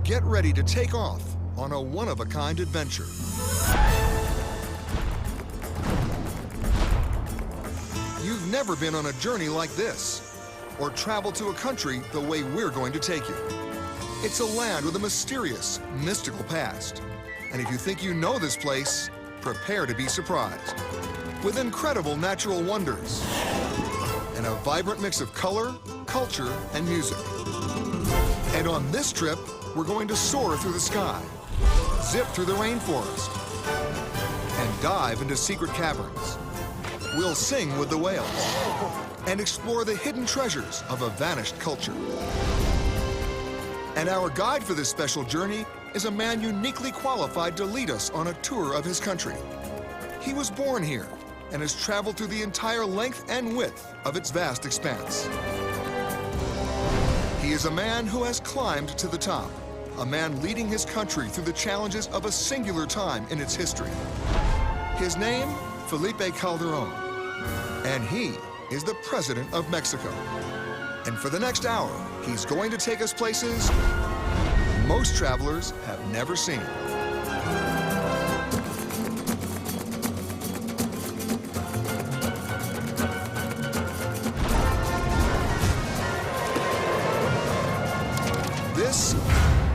Get ready to take off on a one-of-a-kind adventure. You've never been on a journey like this, or traveled to a country the way we're going to take you. It's a land with a mysterious, mystical past. And if you think you know this place, prepare to be surprised. With incredible natural wonders and a vibrant mix of color, culture, and music. And on this trip, we're going to soar through the sky, zip through the rainforest, and dive into secret caverns. We'll sing with the whales and explore the hidden treasures of a vanished culture. And our guide for this special journey is a man uniquely qualified to lead us on a tour of his country. He was born here and has traveled through the entire length and width of its vast expanse. He is a man who has climbed to the top, a man leading his country through the challenges of a singular time in its history. His name, Felipe Calderón, and he is the President of Mexico. And for the next hour, he's going to take us places most travelers have never seen. This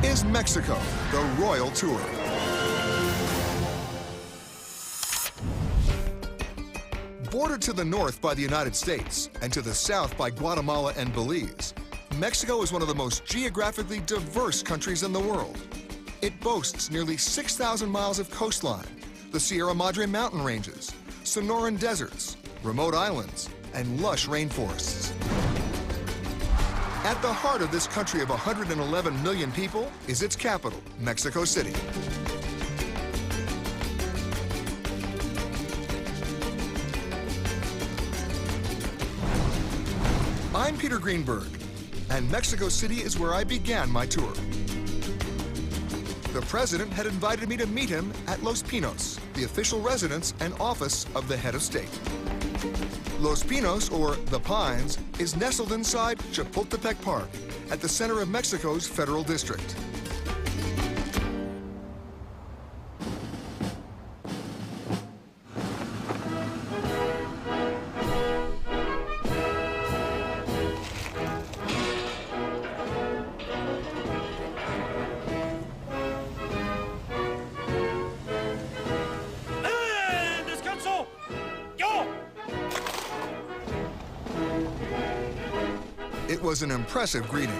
is Mexico, the Royal Tour. Bordered to the north by the United States and to the south by Guatemala and Belize, Mexico is one of the most geographically diverse countries in the world. It boasts nearly 6,000 miles of coastline, the Sierra Madre mountain ranges, Sonoran deserts, remote islands, and lush rainforests. At the heart of this country of 111 million people is its capital, Mexico City. I'm Peter Greenberg, and Mexico City is where I began my tour. The president had invited me to meet him at Los Pinos, the official residence and office of the head of state. Los Pinos, or the Pines, is nestled inside Chapultepec Park at the center of Mexico's federal district. It was an impressive greeting.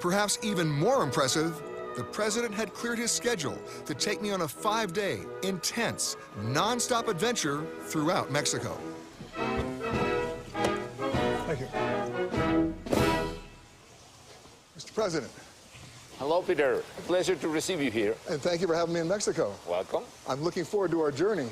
Perhaps even more impressive, the president had cleared his schedule to take me on a 5-day, intense, non-stop adventure throughout Mexico. Thank you. Mr. President. Hello, Peter. A pleasure to receive you here. And thank you for having me in Mexico. Welcome. I'm looking forward to our journey.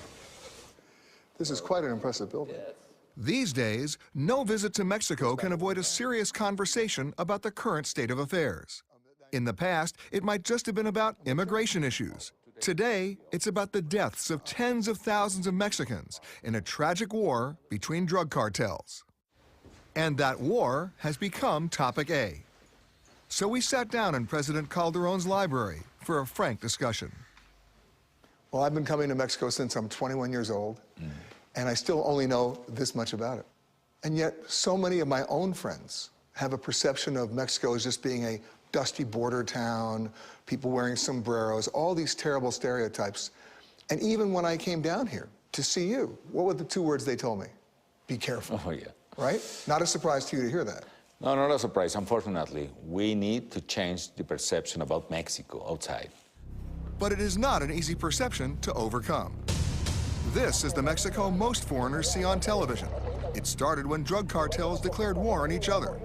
This is quite an impressive building. Yes. These days, no visit to Mexico can avoid a serious conversation about the current state of affairs. In the past, it might just have been about immigration issues. Today, it's about the deaths of tens of thousands of Mexicans in a tragic war between drug cartels. And that war has become topic A. So we sat down in President Calderón's library for a frank discussion. Well, I've been coming to Mexico since I'm 21 years old, and I still only know this much about it. And yet, so many of my own friends have a perception of Mexico as just being a dusty border town, people wearing sombreros, all these terrible stereotypes. And even when I came down here to see you, what were the 2 words they told me? Be careful. Oh, yeah. Right? Not a surprise to you to hear that. No, not a surprise. Unfortunately, we need to change the perception about Mexico outside. But it is not an easy perception to overcome. This is the Mexico most foreigners see on television. It started when drug cartels declared war on each other.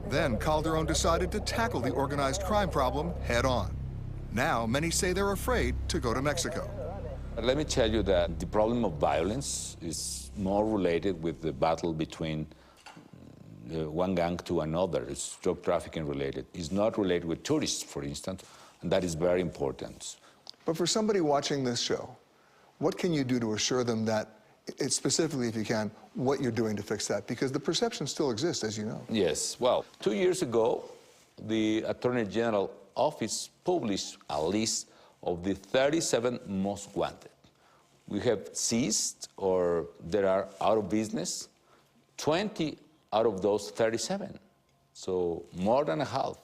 Then Calderón decided to tackle the organized crime problem head-on. Now, many say they're afraid to go to Mexico. Let me tell you that the problem of violence is more related with the battle between one gang to another. It's drug trafficking related. It's not related with tourists, for instance, and that is very important. But for somebody watching this show, what can you do to assure them that It's specifically, if you can, what you're doing to fix that, because the perception still exists, as you know. Yes. Well, 2 years ago, the Attorney General Office published a list of the 37 most wanted. We have ceased, or there are out of business, 20 out of those 37. So more than a half.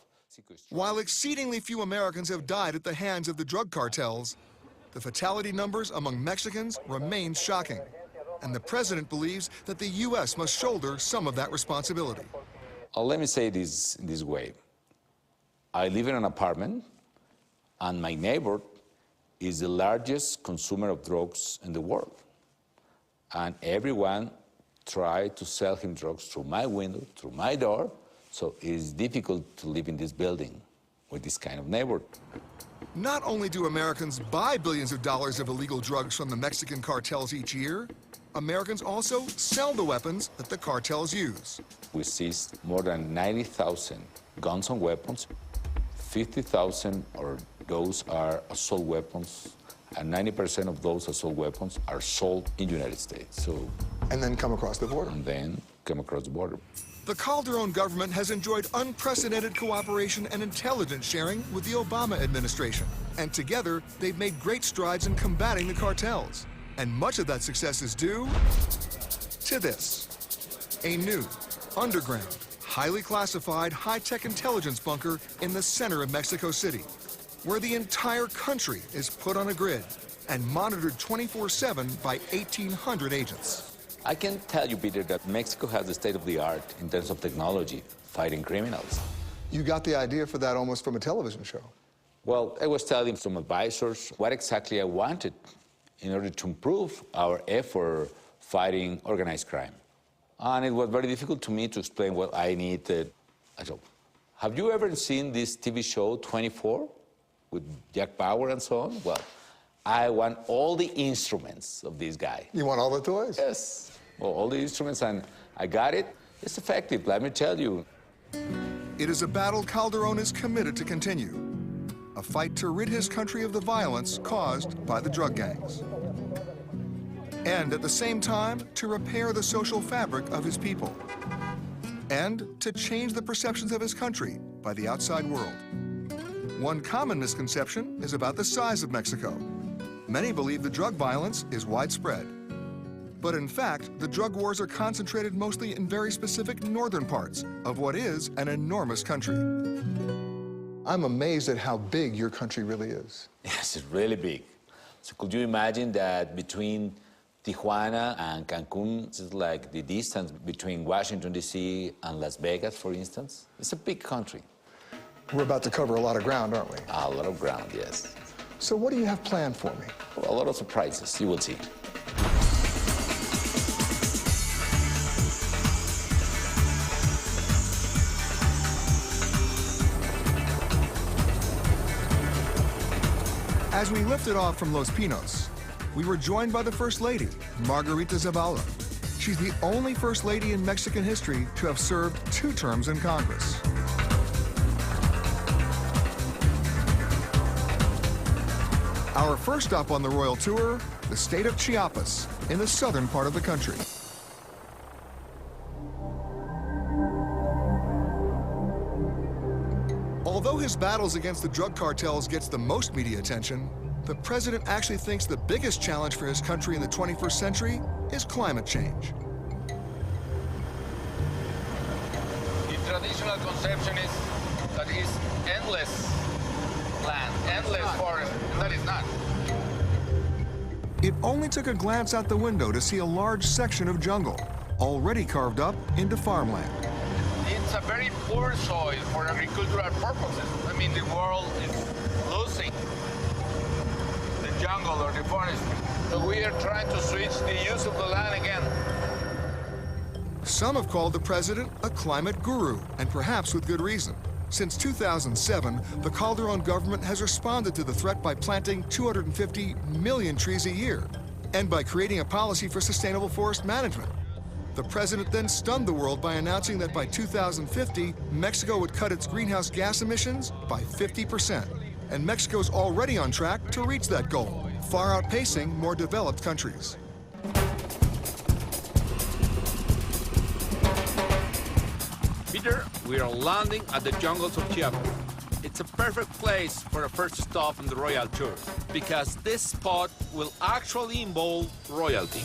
While exceedingly few Americans have died at the hands of the drug cartels, the fatality numbers among Mexicans remain shocking. And the president believes that the U.S. must shoulder some of that responsibility. Let me say this in this way. I live in an apartment, and my neighbor is the largest consumer of drugs in the world. And everyone tried to sell him drugs through my window, through my door, so it is difficult to live in this building with this kind of neighbor. Not only do Americans buy billions of dollars of illegal drugs from the Mexican cartels each year, Americans also sell the weapons that the cartels use. We seized more than 90,000 guns and weapons. 50,000 of those are assault weapons, and 90% of those assault weapons are sold in the United States. And then come across the border. And then come across the border. The Calderon government has enjoyed unprecedented cooperation and intelligence sharing with the Obama administration. And together, they've made great strides in combating the cartels. And much of that success is due to this: a new, underground, highly classified, high-tech intelligence bunker in the center of Mexico City, where the entire country is put on a grid and monitored 24/7 by 1,800 agents. I can tell you, Peter, that Mexico has the state-of-the-art in terms of technology fighting criminals. You got the idea for that almost from a television show. Well, I was telling some advisors what exactly I wanted in order to improve our effort fighting organized crime. And it was very difficult to me to explain what I needed. I said, have you ever seen this TV show, 24, with Jack Bauer and so on? Well, I want all the instruments of this guy. You want all the toys? Yes, well, all the instruments, and I got it. It's effective, let me tell you. It is a battle Calderon is committed to continue. A fight to rid his country of the violence caused by the drug gangs. And at the same time, to repair the social fabric of his people. And to change the perceptions of his country by the outside world. One common misconception is about the size of Mexico. Many believe the drug violence is widespread. But in fact, the drug wars are concentrated mostly in very specific northern parts of what is an enormous country. I'm amazed at how big your country really is. Yes, it's really big. So could you imagine that between Tijuana and Cancun, it's like the distance between Washington, D.C. and Las Vegas, for instance? It's a big country. We're about to cover a lot of ground, aren't we? A lot of ground, yes. So what do you have planned for me? Well, a lot of surprises, you will see. As we lifted off from Los Pinos, we were joined by the First Lady, Margarita Zavala. She's the only First Lady in Mexican history to have served 2 terms in Congress. Our first stop on the royal tour, the state of Chiapas, in the southern part of the country. Although his battles against the drug cartels gets the most media attention, the president actually thinks the biggest challenge for his country in the 21st century is climate change. The traditional conception is that it's endless land, endless forest, and that is not. It only took a glance out the window to see a large section of jungle, already carved up into farmland. It's a very poor soil for agricultural purposes. I mean, the world is losing the jungle or the forest. So we are trying to switch the use of the land again. Some have called the president a climate guru, and perhaps with good reason. Since 2007, the Calderon government has responded to the threat by planting 250 million trees a year, and by creating a policy for sustainable forest management. The president then stunned the world by announcing that by 2050, Mexico would cut its greenhouse gas emissions by 50%. And Mexico's already on track to reach that goal, far outpacing more developed countries. Peter, we are landing at the jungles of Chiapas. It's a perfect place for a first stop on the Royal Tour, because this spot will actually involve royalty.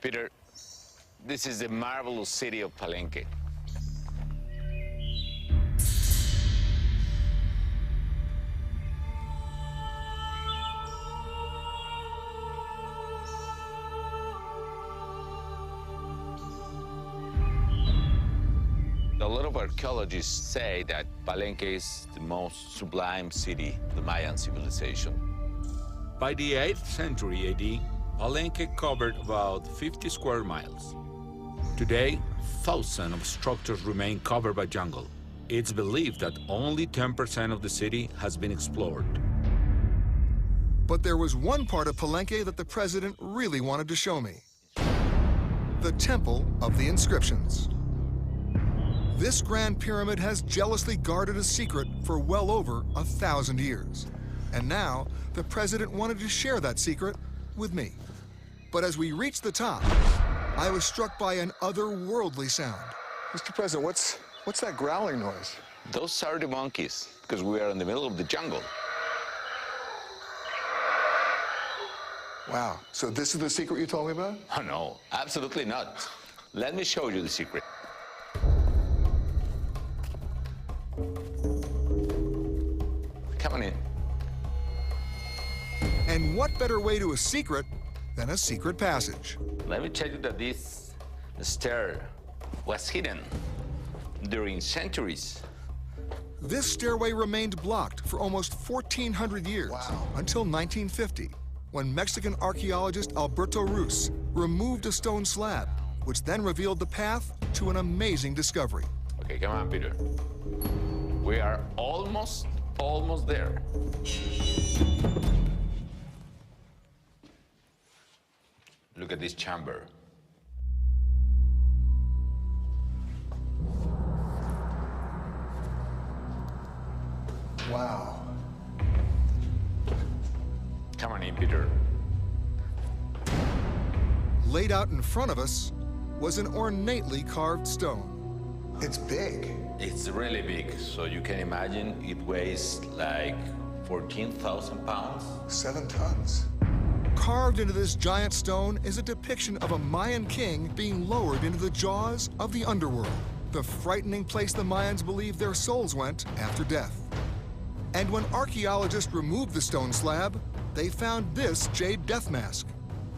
Peter, this is the marvelous city of Palenque. A lot of archaeologists say that Palenque is the most sublime city of the Mayan civilization. By the 8th century AD, Palenque covered about 50 square miles. Today, thousands of structures remain covered by jungle. It's believed that only 10% of the city has been explored. But there was one part of Palenque that the president really wanted to show me. The Temple of the Inscriptions. This Grand Pyramid has jealously guarded a secret for well over 1,000 years. And now, the president wanted to share that secret with me. But as we reached the top, I was struck by an otherworldly sound. Mr. President, what's that growling noise? Those are the monkeys, because we are in the middle of the jungle. Wow, so this is the secret you told me about? Oh, no, absolutely not. Let me show you the secret. Come on in. And what better way to a secret than a secret passage? Let me tell you that this stair was hidden during centuries. This stairway remained blocked for almost 1,400 years, Wow. until 1950, when Mexican archaeologist Alberto Ruz removed a stone slab, which then revealed the path to an amazing discovery. Okay, come on, Peter. We are almost there. Look at this chamber. Wow. Come on in, Peter. Laid out in front of us was an ornately carved stone. It's big. It's really big, so you can imagine it weighs like 14,000 pounds. 7 tons. Carved into this giant stone is a depiction of a Mayan king being lowered into the jaws of the underworld, the frightening place the Mayans believed their souls went after death. And when archaeologists removed the stone slab, they found this jade death mask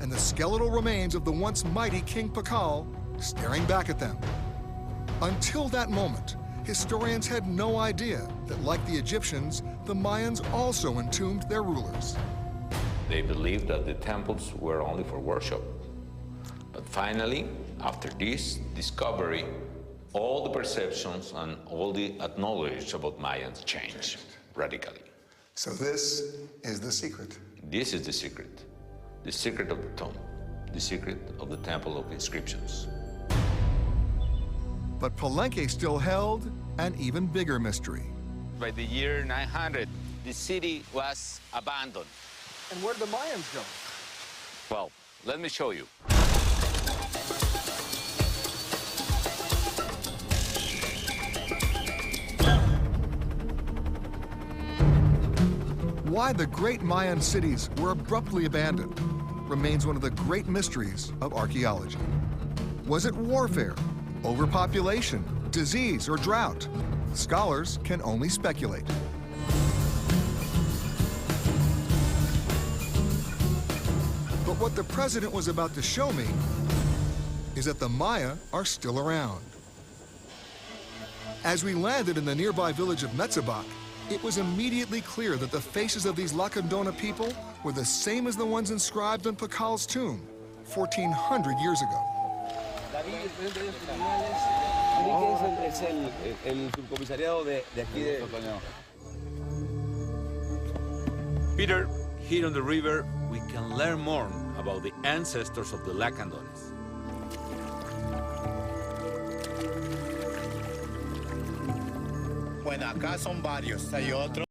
and the skeletal remains of the once mighty King Pakal staring back at them. Until that moment, historians had no idea that, like the Egyptians, the Mayans also entombed their rulers. They believed that the temples were only for worship. But finally, after this discovery, all the perceptions and all the knowledge about Mayans changed radically. So this is the secret. This is the secret of the tomb, the secret of the Temple of Inscriptions. But Palenque still held an even bigger mystery. By the year 900, the city was abandoned. And where'd the Mayans go? Well, let me show you. Why the great Mayan cities were abruptly abandoned remains one of the great mysteries of archaeology. Was it warfare, overpopulation, disease, or drought? Scholars can only speculate. But what the president was about to show me is that the Maya are still around. As we landed in the nearby village of Metzabac, it was immediately clear that the faces of these Lacandona people were the same as the ones inscribed on Pakal's tomb 1,400 years ago. Peter, here on the river, we can learn more about the ancestors of the Lacandones. Bueno, acá son varios, hay otros.